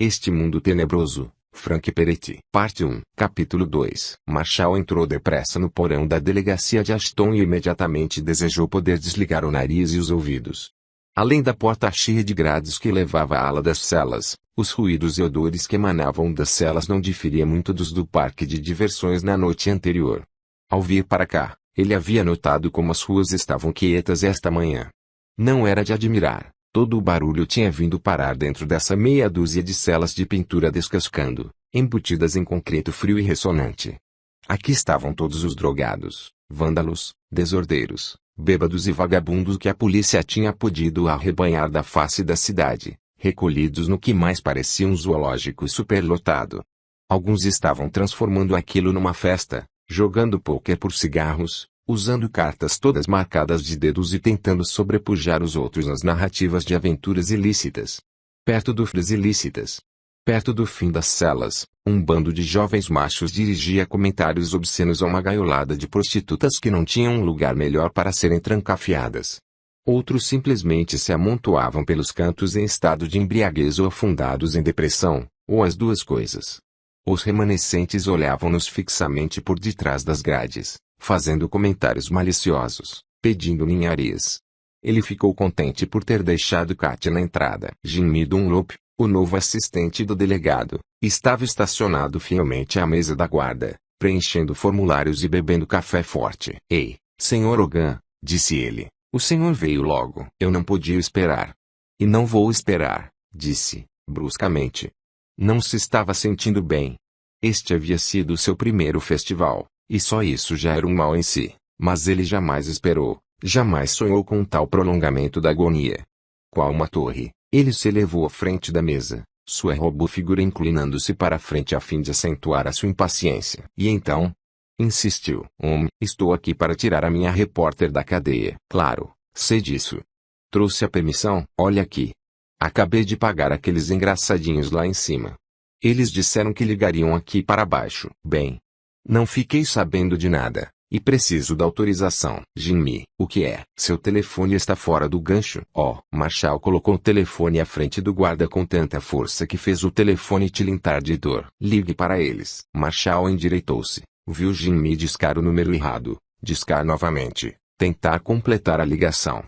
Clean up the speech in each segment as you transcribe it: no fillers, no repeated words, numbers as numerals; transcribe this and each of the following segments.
Este Mundo Tenebroso, Frank Peretti. Parte 1. Capítulo 2. Marshall entrou depressa no porão da delegacia de Ashton e imediatamente desejou poder desligar o nariz e os ouvidos. Além da porta cheia de grades que levava à ala das celas, os ruídos e odores que emanavam das celas não diferiam muito dos do parque de diversões na noite anterior. Ao vir para cá, ele havia notado como as ruas estavam quietas esta manhã. Não era de admirar. Todo o barulho tinha vindo parar dentro dessa meia dúzia de celas de pintura descascando, embutidas em concreto frio e ressonante. Aqui estavam todos os drogados, vândalos, desordeiros, bêbados e vagabundos que a polícia tinha podido arrebanhar da face da cidade, recolhidos no que mais parecia um zoológico superlotado. Alguns estavam transformando aquilo numa festa, jogando pôquer por cigarros, usando cartas todas marcadas de dedos e tentando sobrepujar os outros nas narrativas de aventuras ilícitas. Perto do fim das celas, um bando de jovens machos dirigia comentários obscenos a uma gaiolada de prostitutas que não tinham um lugar melhor para serem trancafiadas. Outros simplesmente se amontoavam pelos cantos em estado de embriaguez ou afundados em depressão, ou as duas coisas. Os remanescentes olhavam-nos fixamente por detrás das grades, fazendo comentários maliciosos, pedindo ninharias. Ele ficou contente por ter deixado Katia na entrada. Jimmy Dunlop, o novo assistente do delegado, estava estacionado fielmente à mesa da guarda, preenchendo formulários e bebendo café forte. "Ei, Sr. Hogan", disse ele, "o senhor veio logo." "Eu não podia esperar." "E não vou esperar", disse, bruscamente. Não se estava sentindo bem. Este havia sido seu primeiro festival, e só isso já era um mal em si, mas ele jamais esperou, jamais sonhou com tal prolongamento da agonia. Qual uma torre, ele se elevou à frente da mesa, sua robô figura inclinando-se para a frente a fim de acentuar a sua impaciência. "E então?" insistiu. "Estou aqui para tirar a minha repórter da cadeia." "Claro, sei disso." "Trouxe a permissão?" "Olha aqui. Acabei de pagar aqueles engraçadinhos lá em cima. Eles disseram que ligariam aqui para baixo." "Bem, não fiquei sabendo de nada, e preciso da autorização." "Jimmy, o que é?" "Seu telefone está fora do gancho." Marshall colocou o telefone à frente do guarda com tanta força que fez o telefone tilintar de dor. "Ligue para eles." Marshall endireitou-se, viu Jimmy discar o número errado, discar novamente, tentar completar a ligação.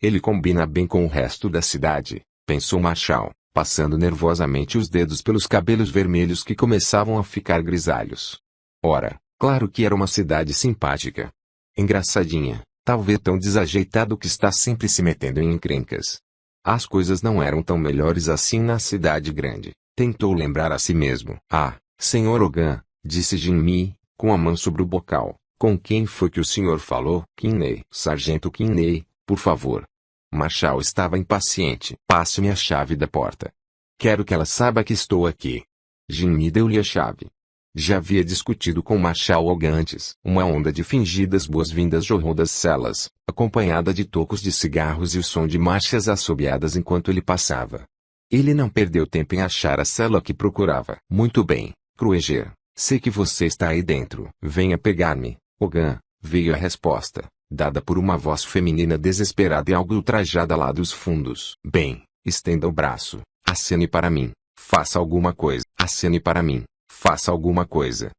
"Ele combina bem com o resto da cidade", pensou Marshall, passando nervosamente os dedos pelos cabelos vermelhos que começavam a ficar grisalhos. Ora, claro que era uma cidade simpática. Engraçadinha, talvez tão desajeitado que está sempre se metendo em encrencas. As coisas não eram tão melhores assim na cidade grande, tentou lembrar a si mesmo. "Ah, Sr. Hogan", disse Jimmy, com a mão sobre o bocal, "com quem foi que o senhor falou?" "Kinney." "Sargento Kinney, por favor." Marshall estava impaciente. "Passe-me a chave da porta. Quero que ela saiba que estou aqui." Jimmy deu-lhe a chave. Já havia discutido com Marshall Hogan antes. Uma onda de fingidas boas-vindas jorrou das celas, acompanhada de tocos de cigarros e o som de marchas assobiadas enquanto ele passava. Ele não perdeu tempo em achar a cela que procurava. "Muito bem, Krueger, sei que você está aí dentro." "Venha pegar-me, Hogan", veio a resposta, dada por uma voz feminina desesperada e algo ultrajada lá dos fundos. "Bem, estenda o braço, acene para mim, faça alguma coisa, acene para mim. Faça alguma coisa."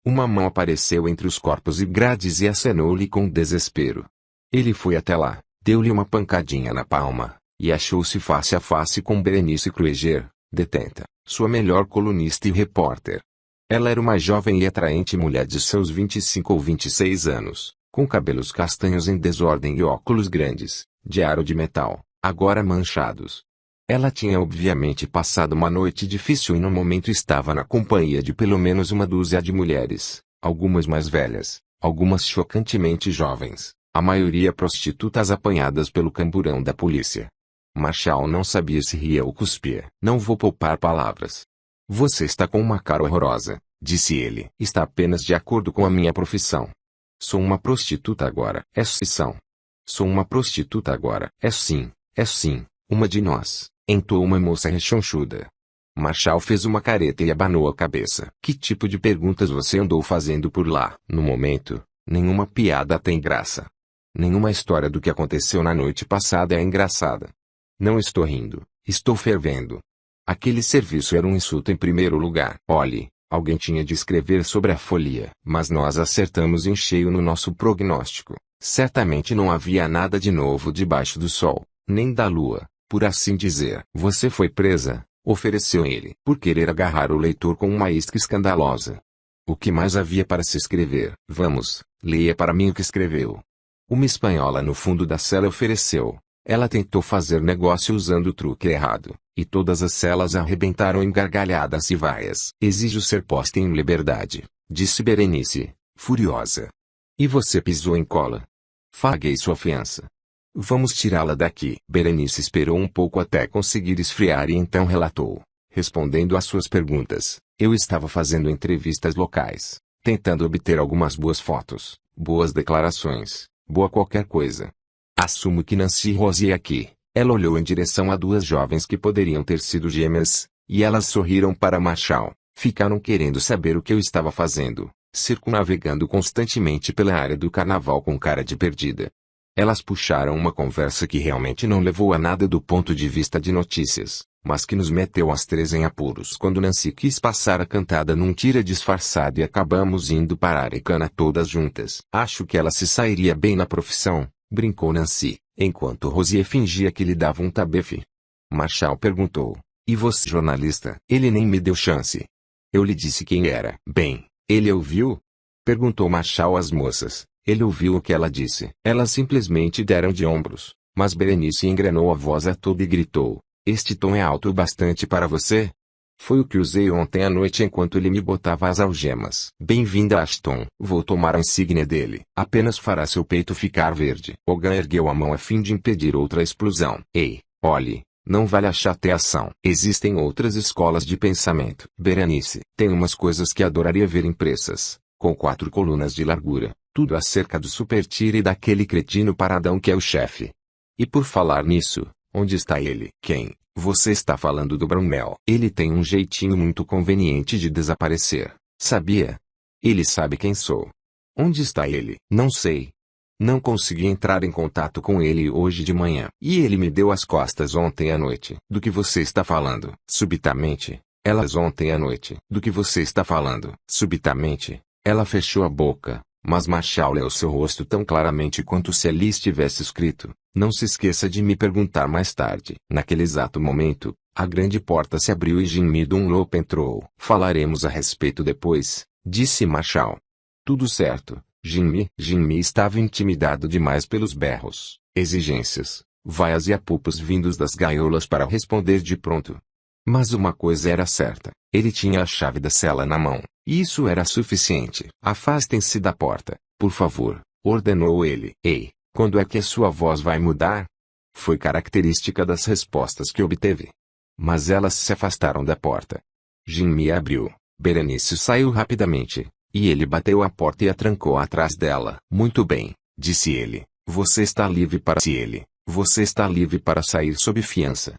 Uma mão apareceu entre os corpos e grades e acenou-lhe com desespero. Ele foi até lá, deu-lhe uma pancadinha na palma, e achou-se face a face com Berenice Krueger, detenta, sua melhor colunista e repórter. Ela era uma jovem e atraente mulher de seus 25 ou 26 anos, com cabelos castanhos em desordem e óculos grandes, de aro de metal, agora manchados. Ela tinha obviamente passado uma noite difícil e no momento estava na companhia de pelo menos uma dúzia de mulheres, algumas mais velhas, algumas chocantemente jovens, a maioria prostitutas apanhadas pelo camburão da polícia. Marshall não sabia se ria ou cuspia. "Não vou poupar palavras. Você está com uma cara horrorosa", disse ele. "Está apenas de acordo com a minha profissão." "Sou uma prostituta agora." "É sim." "Sou uma prostituta agora." É sim, uma de nós", entoou uma moça rechonchuda. Marshall fez uma careta e abanou a cabeça. "Que tipo de perguntas você andou fazendo por lá?" "No momento, nenhuma piada tem graça. Nenhuma história do que aconteceu na noite passada é engraçada. Não estou rindo, estou fervendo." Aquele serviço era um insulto em primeiro lugar. Olhe, alguém tinha de escrever sobre a folia. Mas nós acertamos em cheio no nosso prognóstico. Certamente não havia nada de novo debaixo do sol, nem da lua, por assim dizer. Você foi presa, ofereceu ele, por querer agarrar o leitor com uma isca escandalosa. O que mais havia para se escrever? Vamos, leia para mim o que escreveu. Uma espanhola no fundo da cela ofereceu. Ela tentou fazer negócio usando o truque errado, e todas as celas arrebentaram em gargalhadas e vaias. Exijo ser posta em liberdade, disse Berenice, furiosa. E você pisou em cola. Paguei sua fiança. Vamos tirá-la daqui. Berenice esperou um pouco até conseguir esfriar e então relatou, respondendo às suas perguntas. Eu estava fazendo entrevistas locais, tentando obter algumas boas fotos, boas declarações, boa qualquer coisa. Assumo que Nancy e Rosie aqui. Ela olhou em direção a duas jovens que poderiam ter sido gêmeas, e elas sorriram para Marshall. Ficaram querendo saber o que eu estava fazendo, circunnavegando constantemente pela área do carnaval com cara de perdida. Elas puxaram uma conversa que realmente não levou a nada do ponto de vista de notícias, mas que nos meteu as três em apuros quando Nancy quis passar a cantada num tira disfarçado e acabamos indo para a Arecana todas juntas. Acho que ela se sairia bem na profissão, brincou Nancy, enquanto Rosie fingia que lhe dava um tabefe. Marshall perguntou, e você jornalista? Ele nem me deu chance. Eu lhe disse quem era. Bem, ele ouviu? Perguntou Marshall às moças. Ele ouviu o que ela disse. Elas simplesmente deram de ombros, mas Berenice engrenou a voz a toda e gritou, este tom é alto o bastante para você? Foi o que usei ontem à noite enquanto ele me botava as algemas. Bem-vinda Ashton. Vou tomar a insígnia dele. Apenas fará seu peito ficar verde. Hogan ergueu a mão a fim de impedir outra explosão. Ei, olhe, não vale a chateação. Existem outras escolas de pensamento. Berenice, tem umas coisas que adoraria ver impressas, com 4 colunas de largura. Tudo acerca do Supertire e daquele cretino paradão que é o chefe. E por falar nisso, onde está ele? Quem? Você está falando do Bromell. Ele tem um jeitinho muito conveniente de desaparecer. Sabia? Ele sabe quem sou. Onde está ele? Não sei. Não consegui entrar em contato com ele hoje de manhã. E ele me deu as costas ontem à noite. Do que você está falando? Subitamente, elas ontem à noite. Do que você está falando? Subitamente, ela fechou a boca. Mas Marshall leu seu rosto tão claramente quanto se ali estivesse escrito, não se esqueça de me perguntar mais tarde. Naquele exato momento, a grande porta se abriu e Jimmy Dunlop entrou. Falaremos a respeito depois, disse Marshall. Tudo certo, Jimmy. Jimmy estava intimidado demais pelos berros, exigências, vaias e apupos vindos das gaiolas para responder de pronto. Mas uma coisa era certa, ele tinha a chave da cela na mão. Isso era suficiente. Afastem-se da porta, por favor, ordenou ele. Ei, quando é que a sua voz vai mudar? Foi característica das respostas que obteve. Mas elas se afastaram da porta. Jimmy abriu, Berenice saiu rapidamente, e ele bateu a porta e a trancou atrás dela. Muito bem, disse ele, você está livre para você está livre para sair sob fiança.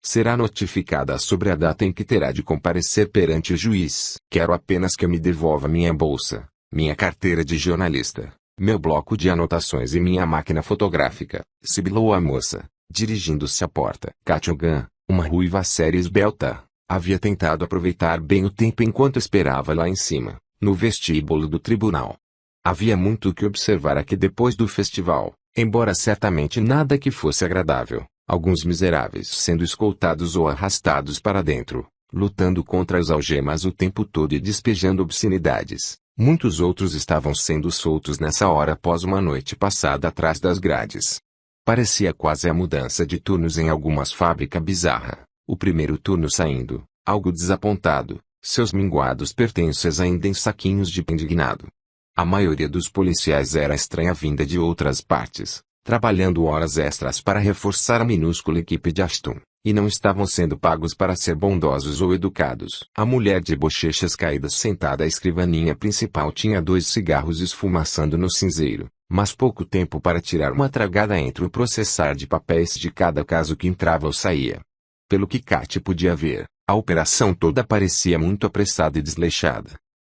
Será notificada sobre a data em que terá de comparecer perante o juiz. Quero apenas que me devolva minha bolsa, minha carteira de jornalista, meu bloco de anotações e minha máquina fotográfica, sibilou a moça, dirigindo-se à porta. Katyogan, uma ruiva séria e esbelta, havia tentado aproveitar bem o tempo enquanto esperava lá em cima, no vestíbulo do tribunal. Havia muito o que observar aqui depois do festival, embora certamente nada que fosse agradável. Alguns miseráveis sendo escoltados ou arrastados para dentro, lutando contra as algemas o tempo todo e despejando obscenidades. Muitos outros estavam sendo soltos nessa hora após uma noite passada atrás das grades. Parecia quase a mudança de turnos em algumas fábricas bizarra. O primeiro turno saindo, algo desapontado, seus minguados pertences ainda em saquinhos de pão indignado. A maioria dos policiais era estranha vinda de outras partes, trabalhando horas extras para reforçar a minúscula equipe de Ashton, e não estavam sendo pagos para ser bondosos ou educados. A mulher de bochechas caídas sentada à escrivaninha principal tinha 2 cigarros esfumaçando no cinzeiro, mas pouco tempo para tirar uma tragada entre o processar de papéis de cada caso que entrava ou saía. Pelo que Katy podia ver, a operação toda parecia muito apressada e desleixada.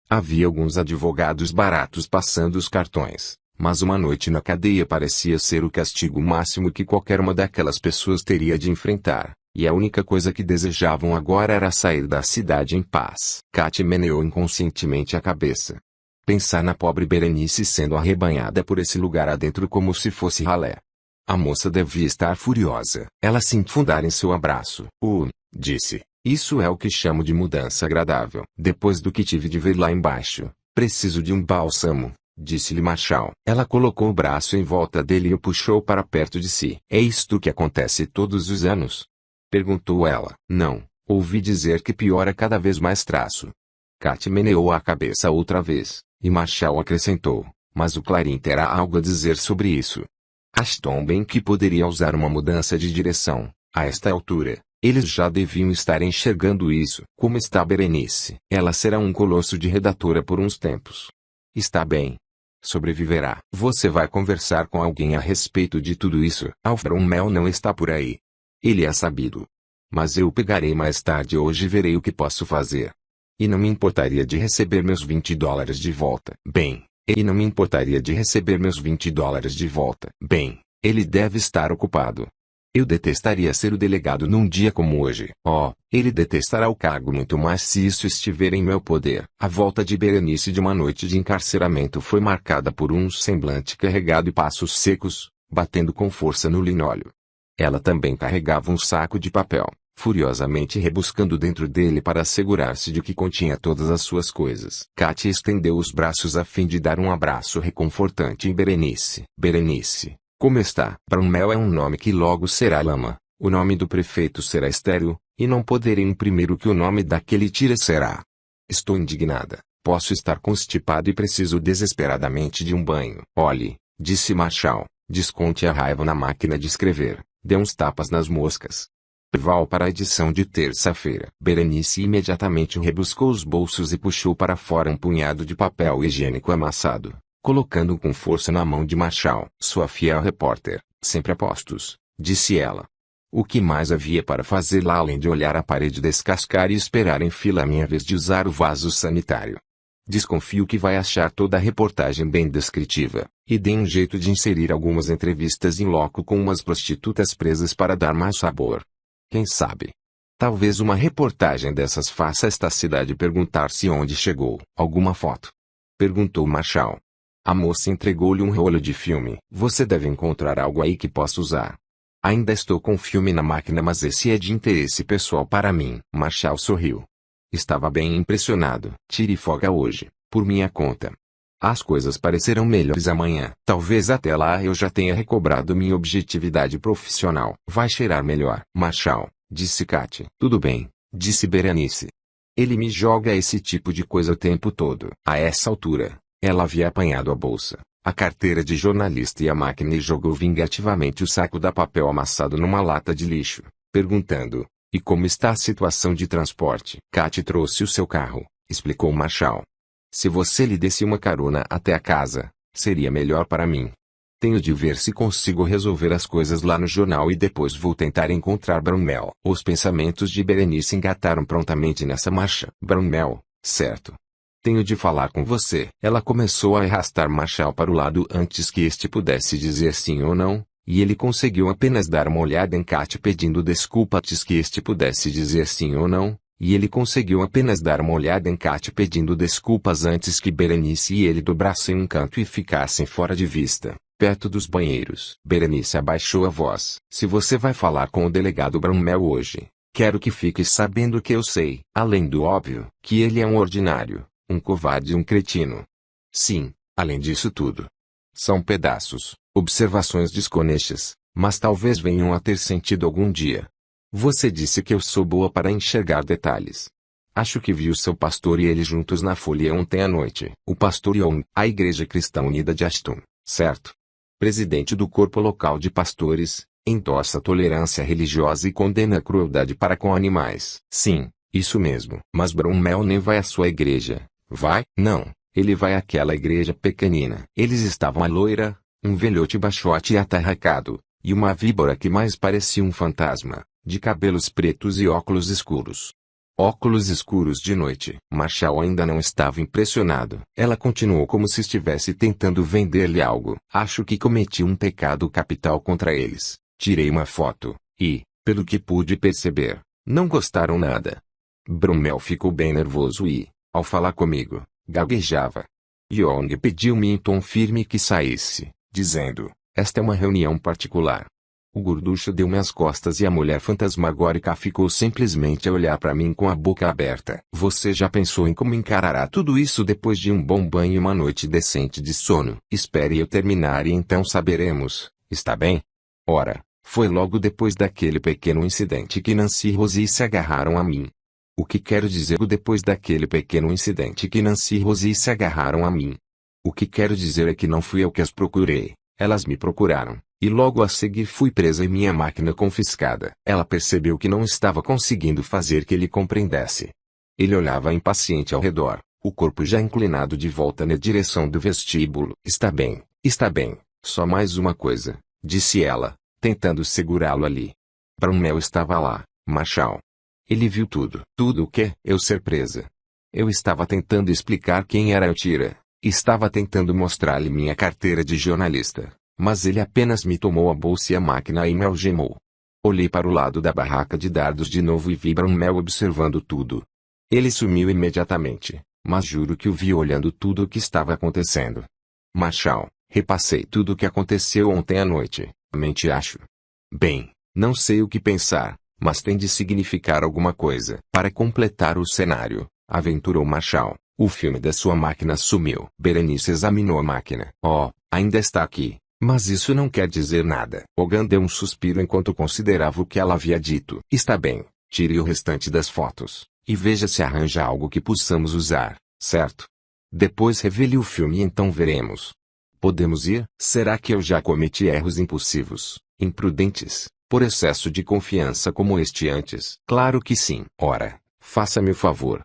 Havia alguns advogados baratos passando os cartões. Mas uma noite na cadeia parecia ser o castigo máximo que qualquer uma daquelas pessoas teria de enfrentar. E a única coisa que desejavam agora era sair da cidade em paz. Katy meneou inconscientemente a cabeça. Pensar na pobre Berenice sendo arrebanhada por esse lugar adentro como se fosse ralé. A moça devia estar furiosa. Ela se enfundara em seu abraço. Disse. Isso é o que chamo de mudança agradável. Depois do que tive de ver lá embaixo, preciso de um bálsamo, disse-lhe Marshall. Ela colocou o braço em volta dele e o puxou para perto de si. É isto que acontece todos os anos? Perguntou ela. Não, ouvi dizer que piora cada vez mais traço. Katy meneou a cabeça outra vez, e Marshall acrescentou, mas o Clarim terá algo a dizer sobre isso. Ashton bem que poderia usar uma mudança de direção, a esta altura. Eles já deviam estar enxergando isso. Como está Berenice? Ela será um colosso de redatora por uns tempos. Está bem. Sobreviverá. Você vai conversar com alguém a respeito de tudo isso. Alfred Mel não está por aí. Ele é sabido. Mas eu o pegarei mais tarde hoje e verei o que posso fazer. E não me importaria de receber meus $20 de volta. Bem, e não me importaria de receber meus $20 de volta. Bem, ele deve estar ocupado. Eu detestaria ser o delegado num dia como hoje. Ele detestará o cargo muito mais se isso estiver em meu poder. A volta de Berenice de uma noite de encarceramento foi marcada por um semblante carregado e passos secos, batendo com força no linóleo. Ela também carregava um saco de papel, furiosamente rebuscando dentro dele para assegurar-se de que continha todas as suas coisas. Katy estendeu os braços a fim de dar um abraço reconfortante em Berenice. Berenice. Como está? Brownell é um nome que logo será lama, o nome do prefeito será estéril, e não poderei imprimir o que o nome daquele tira será. Estou indignada, posso estar constipado e preciso desesperadamente de um banho. Olhe, disse Marshall, desconte a raiva na máquina de escrever, dê uns tapas nas moscas. Val para a edição de terça-feira. Berenice imediatamente rebuscou os bolsos e puxou para fora um punhado de papel higiênico amassado, colocando com força na mão de Marshall. Sua fiel repórter, sempre a postos, disse ela. O que mais havia para fazer lá além de olhar a parede descascar e esperar em fila a minha vez de usar o vaso sanitário? Desconfio que vai achar toda a reportagem bem descritiva, e dê um jeito de inserir algumas entrevistas em loco com umas prostitutas presas para dar mais sabor. Quem sabe? Talvez uma reportagem dessas faça esta cidade perguntar-se onde chegou. Alguma foto? Perguntou Marshall. A moça entregou-lhe um rolo de filme. Você deve encontrar algo aí que possa usar. Ainda estou com filme na máquina, mas esse é de interesse pessoal para mim. Marshall sorriu. Estava bem impressionado. Tire folga hoje, por minha conta. As coisas parecerão melhores amanhã. Talvez até lá eu já tenha recobrado minha objetividade profissional. Vai cheirar melhor. Marshall, disse Katy. Tudo bem, disse Berenice. Ele me joga esse tipo de coisa o tempo todo. A essa altura, ela havia apanhado a bolsa, a carteira de jornalista e a máquina e jogou vingativamente o saco da papel amassado numa lata de lixo, perguntando, e como está a situação de transporte? Katy trouxe o seu carro, explicou Marshall. Se você lhe desse uma carona até a casa, seria melhor para mim. Tenho de ver se consigo resolver as coisas lá no jornal e depois vou tentar encontrar Brownell. Os pensamentos de Berenice engataram prontamente nessa marcha. Brownell, certo. Tenho de falar com você. Ela começou a arrastar Marshall para o lado antes que este pudesse dizer sim ou não, e ele conseguiu apenas dar uma olhada em Katy pedindo desculpa antes que este pudesse dizer sim ou não. E ele conseguiu apenas dar uma olhada em Katy pedindo desculpas antes que Berenice e ele dobrassem um canto e ficassem fora de vista, perto dos banheiros. Berenice abaixou a voz. Se você vai falar com o delegado Brownell hoje, quero que fique sabendo que eu sei, além do óbvio, que ele é um ordinário, um covarde e um cretino. Sim, além disso tudo. São pedaços, observações desconexas, mas talvez venham a ter sentido algum dia. Você disse que eu sou boa para enxergar detalhes. Acho que vi o seu pastor e ele juntos na folha ontem à noite. O pastor Young, a Igreja Cristã Unida de Ashton, certo? Presidente do corpo local de pastores, endossa a tolerância religiosa e condena a crueldade para com animais. Sim, isso mesmo. Mas Brownell nem vai à sua igreja, vai? Não, ele vai àquela igreja pequenina. Eles estavam a loira, um velhote baixote e atarracado, e uma víbora que mais parecia um fantasma, de cabelos pretos e óculos escuros. Óculos escuros de noite. Marshall ainda não estava impressionado. Ela continuou como se estivesse tentando vender-lhe algo. Acho que cometi um pecado capital contra eles. Tirei uma foto, e, Pelo que pude perceber, não gostaram nada. Brumel ficou bem nervoso e, ao falar comigo, gaguejava. Young pediu-me em tom firme que saísse, dizendo, esta é uma reunião particular. O gorducho deu-me as costas e a mulher fantasmagórica ficou simplesmente a olhar para mim com a boca aberta. Você já pensou em como encarará tudo isso depois de um bom banho e uma noite decente de sono? Espere eu terminar e então saberemos, está bem? Ora, foi logo depois daquele pequeno incidente que Nancy e Rosie se agarraram a mim. O que quero dizer depois daquele pequeno incidente que Nancy e Rosie se agarraram a mim? O que quero dizer é que não fui eu que as procurei, elas me procuraram. E logo a seguir fui presa e minha máquina confiscada. Ela percebeu que não estava conseguindo fazer que ele compreendesse. Ele olhava impaciente ao redor, o corpo já inclinado de volta na direção do vestíbulo. Está bem, só mais uma coisa, disse ela, tentando segurá-lo ali. Brumel estava lá, Marshall. Ele viu tudo. Tudo o quê? Eu ser presa. Eu estava tentando explicar quem era Eltira. Estava tentando mostrar-lhe minha carteira de jornalista. Mas ele apenas me tomou a bolsa e a máquina e me algemou. Olhei para o lado da barraca de dardos de novo e vi Brumel observando tudo. Ele sumiu imediatamente, mas juro que o vi olhando tudo o que estava acontecendo. Marshall, repassei tudo o que aconteceu ontem à noite, mente acho. Bem, não sei o que pensar, mas tem de significar alguma coisa. Para completar o cenário, aventurou Marshall, o filme da sua máquina sumiu. Berenice examinou a máquina. Oh, ainda está aqui. Mas isso não quer dizer nada. Hogan deu um suspiro enquanto considerava o que ela havia dito. Está bem, tire o restante das fotos, e veja se arranja algo que possamos usar, certo? Depois revele o filme e então veremos. Podemos ir? Será que eu já cometi erros impulsivos, imprudentes, por excesso de confiança como este antes? Claro que sim. Ora, faça-me o favor.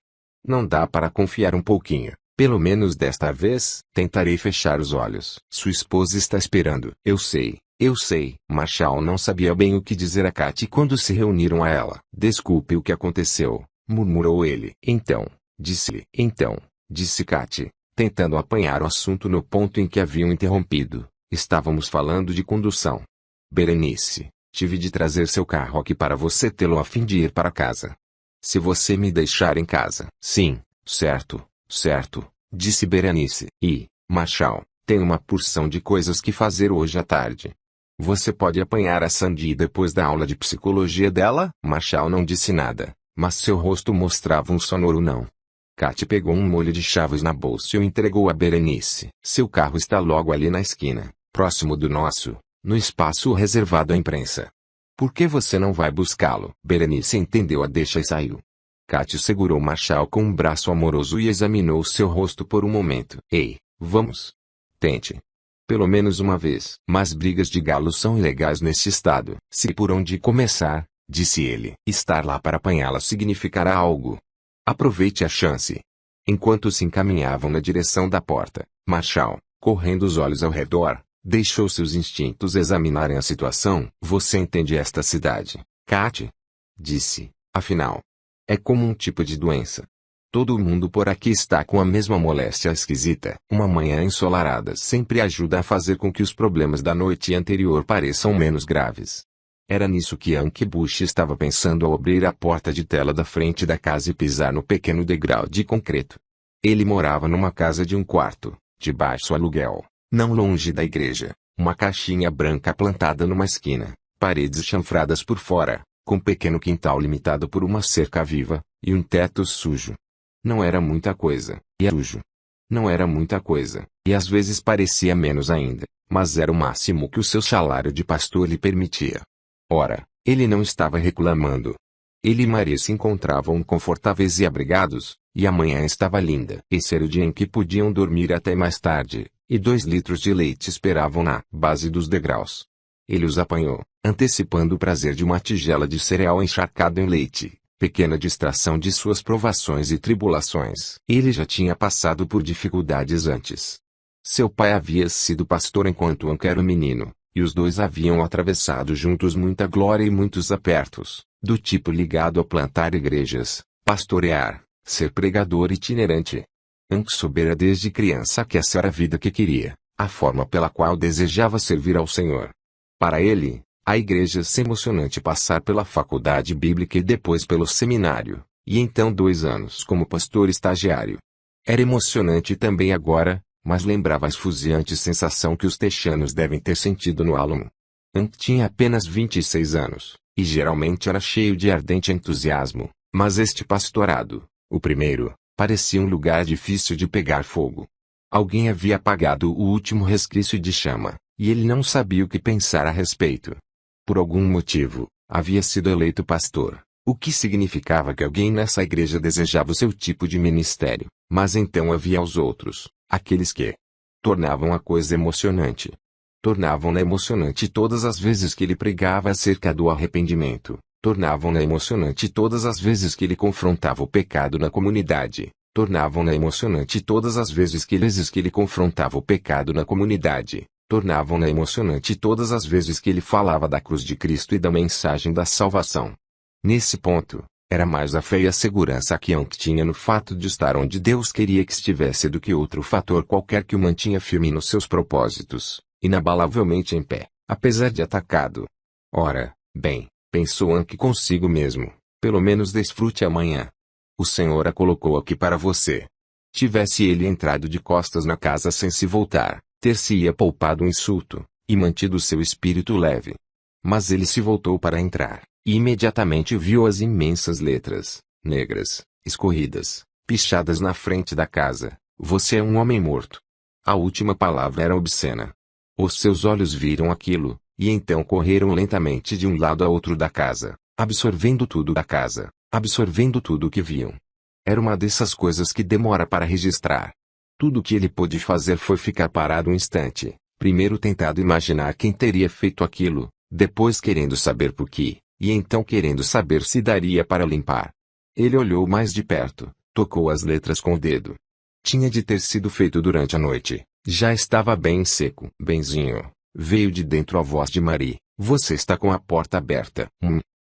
Não dá para confiar um pouquinho? Pelo menos desta vez, tentarei fechar os olhos. Sua esposa está esperando. Eu sei. Marshall não sabia bem o que dizer a Katy quando se reuniram a ela. Desculpe o que aconteceu, murmurou ele. Então, disse Katy, tentando apanhar o assunto no ponto em que haviam interrompido. Estávamos falando de condução. Berenice, tive de trazer seu carro aqui para você tê-lo a fim de ir para casa. Se você me deixar em casa. Sim, certo, disse Berenice. E, Marshall, tenho uma porção de coisas que fazer hoje à tarde. Você pode apanhar a Sandy depois da aula de psicologia dela? Marshall não disse nada, mas seu rosto mostrava um sonoro não. Katy pegou um molho de chaves na bolsa e o entregou a Berenice. Seu carro está logo ali na esquina, próximo do nosso, no espaço reservado à imprensa. Por que você não vai buscá-lo? Berenice entendeu a deixa e saiu. Katy segurou Marshall com um braço amoroso e examinou seu rosto por um momento. Ei, vamos. Tente. Pelo menos uma vez. Mas brigas de galo são ilegais neste estado. Se por onde começar, disse ele. Estar lá para apanhá-la significará algo. Aproveite a chance. Enquanto se encaminhavam na direção da porta, Marshall, correndo os olhos ao redor, deixou seus instintos examinarem a situação. Você entende esta cidade, Katy? Disse, afinal. É como um tipo de doença. Todo mundo por aqui está com a mesma moléstia esquisita. Uma manhã ensolarada sempre ajuda a fazer com que os problemas da noite anterior pareçam menos graves. Era nisso que Anke Bush estava pensando ao abrir a porta de tela da frente da casa e pisar no pequeno degrau de concreto. Ele morava numa casa de um quarto, de baixo aluguel, não longe da igreja, uma caixinha branca plantada numa esquina, paredes chanfradas por fora, com pequeno quintal limitado por uma cerca viva, e um teto sujo. Não era muita coisa, e é sujo. Não era muita coisa, e às vezes parecia menos ainda, mas era o máximo que o seu salário de pastor lhe permitia. Ora, ele não estava reclamando. Ele e Maria se encontravam confortáveis e abrigados, e a manhã estava linda. Esse era o dia em que podiam dormir até mais tarde, e 2 litros de leite esperavam na base dos degraus. Ele os apanhou, antecipando o prazer de uma tigela de cereal encharcado em leite, pequena distração de suas provações e tribulações. Ele já tinha passado por dificuldades antes. Seu pai havia sido pastor enquanto Anke era um menino, e os dois haviam atravessado juntos muita glória e muitos apertos, do tipo ligado a plantar igrejas, pastorear, ser pregador itinerante. Anke soubera desde criança que essa era a vida que queria, a forma pela qual desejava servir ao Senhor. Para ele, A igreja se emocionante passar pela faculdade bíblica e depois pelo seminário, e então 2 anos como pastor estagiário. Era emocionante também agora, mas lembrava a esfuziante sensação que os texanos devem ter sentido no Álamo. Hank tinha apenas 26 anos, e geralmente era cheio de ardente entusiasmo, mas este pastorado, o primeiro, parecia um lugar difícil de pegar fogo. Alguém havia apagado o último resquício de chama, e ele não sabia o que pensar a respeito. Por algum motivo, havia sido eleito pastor, o que significava que alguém nessa igreja desejava o seu tipo de ministério, mas então havia os outros, aqueles que tornavam a coisa emocionante. Tornavam-na emocionante todas as vezes que ele pregava acerca do arrependimento, tornavam-na emocionante todas as vezes que ele confrontava o pecado na comunidade, tornavam-na emocionante todas as vezes que ele confrontava o pecado na comunidade, tornavam-na emocionante todas as vezes que ele falava da cruz de Cristo e da mensagem da salvação. Nesse ponto, era mais a fé e a segurança que Hank tinha no fato de estar onde Deus queria que estivesse do que outro fator qualquer que o mantinha firme nos seus propósitos, inabalavelmente em pé, apesar de atacado. Ora, bem, pensou Hank consigo mesmo, pelo menos desfrute amanhã. O Senhor a colocou aqui para você. Tivesse ele entrado de costas na casa sem se voltar, ter-se-ia poupado um insulto, e mantido seu espírito leve. Mas ele se voltou para entrar, e imediatamente viu as imensas letras, negras, escorridas, pichadas na frente da casa: "Você é um homem morto." A última palavra era obscena. Os seus olhos viram aquilo, e então correram lentamente de um lado a outro da casa, absorvendo tudo da casa, absorvendo tudo o que viam. Era uma dessas coisas que demora para registrar. Tudo o que ele pôde fazer foi ficar parado um instante, primeiro tentando imaginar quem teria feito aquilo, depois querendo saber por quê, e então querendo saber se daria para limpar. Ele olhou mais de perto, tocou as letras com o dedo. Tinha de ter sido feito durante a noite, já estava bem seco. "Benzinho", veio de dentro a voz de Marie, "você está com a porta aberta."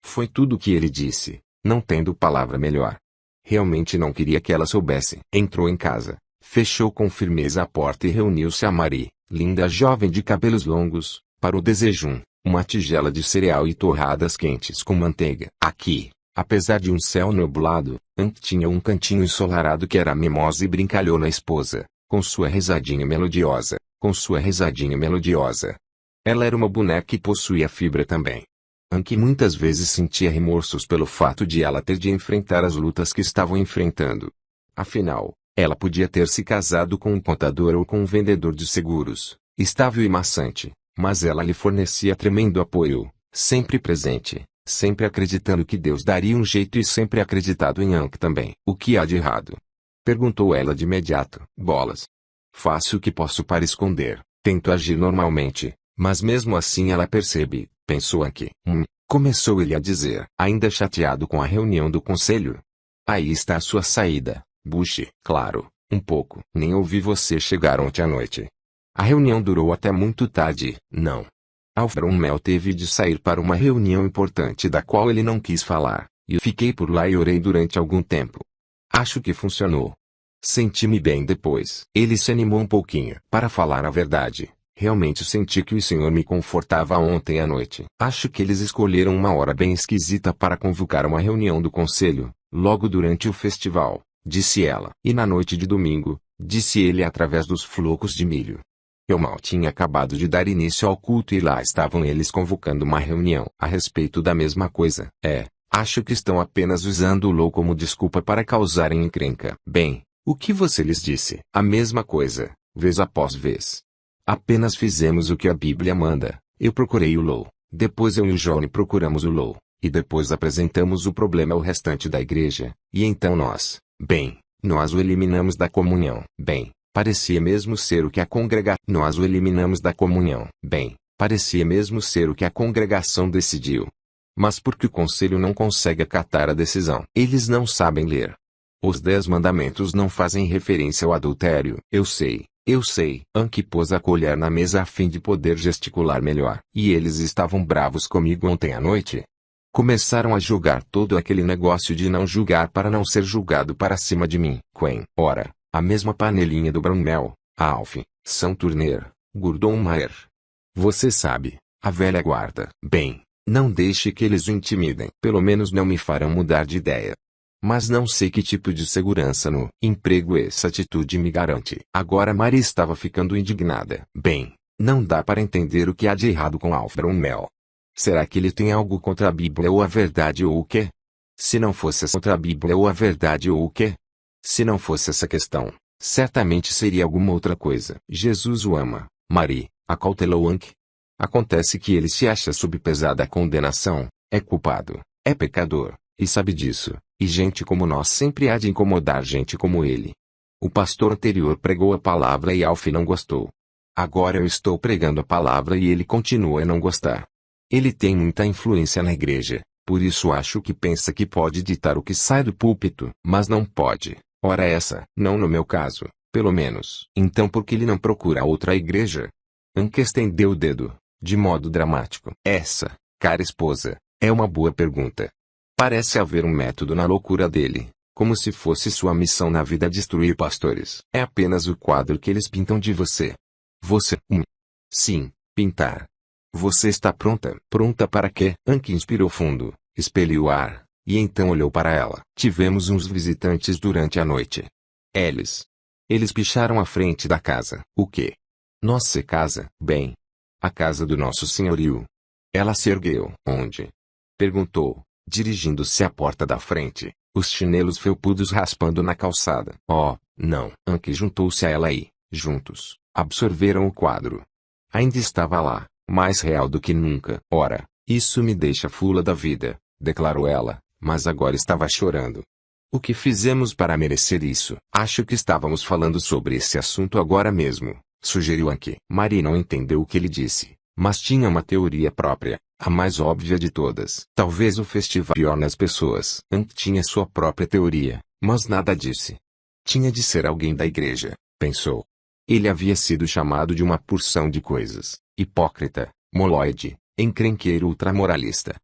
Foi tudo o que ele disse, não tendo palavra melhor. Realmente não queria que ela soubesse. Entrou em casa, fechou com firmeza a porta e reuniu-se a Marie, linda jovem de cabelos longos, para o desejum, uma tigela de cereal e torradas quentes com manteiga. Aqui, apesar de um céu nublado, Hank tinha um cantinho ensolarado que era mimosa e brincalhou na esposa, com sua risadinha melodiosa, com sua risadinha melodiosa. Ela era uma boneca e possuía fibra também. Hank muitas vezes sentia remorsos pelo fato de ela ter de enfrentar as lutas que estavam enfrentando. Afinal, ela podia ter se casado com um contador ou com um vendedor de seguros, estável e maçante, mas ela lhe fornecia tremendo apoio, sempre presente, sempre acreditando que Deus daria um jeito e sempre acreditado em Hank também. "O que há de errado?" perguntou ela de imediato. "Bolas. Faço o que posso para esconder, tento agir normalmente, mas mesmo assim ela percebe", pensou Hank. Começou ele a dizer, ainda chateado com a reunião do conselho. "Aí está a sua saída, Bush." "Claro, um pouco. Nem ouvi você chegar ontem à noite." "A reunião durou até muito tarde." "Não. Alfred Mel teve de sair para uma reunião importante da qual ele não quis falar, e eu fiquei por lá e orei durante algum tempo. Acho que funcionou. Senti-me bem depois." Ele se animou um pouquinho. "Para falar a verdade, realmente senti que o Senhor me confortava ontem à noite." "Acho que eles escolheram uma hora bem esquisita para convocar uma reunião do conselho, logo durante o festival", disse ela. "E na noite de domingo", disse ele através dos flocos de milho. "Eu mal tinha acabado de dar início ao culto e lá estavam eles convocando uma reunião a respeito da mesma coisa." Acho que estão apenas usando o Lou como desculpa para causarem encrenca." "Bem, o que você lhes disse?" "A mesma coisa, vez após vez. Apenas fizemos o que a Bíblia manda. Eu procurei o Lou, depois eu e o Johnny procuramos o Lou, e depois apresentamos o problema ao restante da igreja, e então nós o eliminamos da comunhão." Parecia mesmo ser o que a Nós o eliminamos da comunhão." Parecia mesmo ser o que a congregação decidiu. Mas por que o conselho não consegue acatar a decisão? Eles não sabem ler. Os 10 mandamentos não fazem referência ao adultério. Eu sei. Hank pôs a colher na mesa a fim de poder gesticular melhor. "E eles estavam bravos comigo ontem à noite. Começaram a julgar todo aquele negócio de não julgar para não ser julgado para cima de mim." Ora, a mesma panelinha do Brownell, Alf, São Turner, Gordon Mayer. "Você sabe, A velha guarda. Bem, não deixe que eles o intimidem. Pelo menos não me farão mudar de ideia. Mas não sei que tipo de segurança no emprego essa atitude me garante. Agora Maria estava ficando indignada. Bem, não dá para entender o que há de errado com Alfred Mel. Será que ele tem algo contra a Bíblia ou a verdade ou o quê? Se não fosse contra a Bíblia ou a verdade ou o quê? Se não fosse essa questão, certamente seria alguma outra coisa. Jesus o ama, Marie, acautelou Anke. Acontece que ele se acha sob pesada condenação, é culpado, é pecador, e sabe disso, e gente como nós sempre há de incomodar gente como ele. O pastor anterior pregou a palavra e Alf não gostou. Agora eu estou pregando a palavra e ele continua a não gostar. Ele tem muita influência na igreja, por isso acho que pensa que pode ditar o que sai do púlpito, mas não pode. Ora essa, não no meu caso, pelo menos. Então por que ele não procura outra igreja? Anke estendeu o dedo, de modo dramático. Essa, cara esposa, é uma boa pergunta. Parece haver um método na loucura dele, como se fosse sua missão na vida destruir pastores. É apenas o quadro que eles pintam de você. Você, sim, pintar. Você está pronta? Pronta para quê? Anke inspirou fundo, expeliu o ar, e então olhou para ela. Tivemos uns visitantes durante a noite. Eles picharam à frente da casa. O quê? Nossa casa? Bem, a casa do nosso senhorio. Ela se ergueu. Onde? Perguntou, dirigindo-se à porta da frente, os chinelos felpudos raspando na calçada. Oh, não. Anke juntou-se a ela e, juntos, absorveram o quadro. Ainda estava lá, mais real do que nunca. Ora, isso me deixa fula da vida, declarou ela, mas agora estava chorando. O que fizemos para merecer isso? Acho que estávamos falando sobre esse assunto agora mesmo, sugeriu Anke. Marie não entendeu o que ele disse, mas tinha uma teoria própria, a mais óbvia de todas. Talvez o festival pior nas pessoas. Anke tinha sua própria teoria, mas nada disse. Tinha de ser alguém da igreja, pensou. Ele havia sido chamado de uma porção de coisas: hipócrita, moloide, encrenqueiro ultramoralista.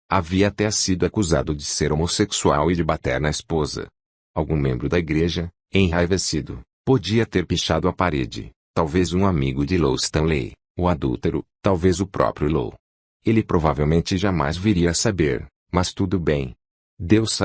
Havia até sido acusado de ser homossexual e de bater na esposa. Algum membro da igreja, enraivecido, podia ter pichado a parede, talvez um amigo de Low Stanley, o adúltero, talvez o próprio Low. Ele provavelmente jamais viria a saber, mas tudo bem. Deus sabia.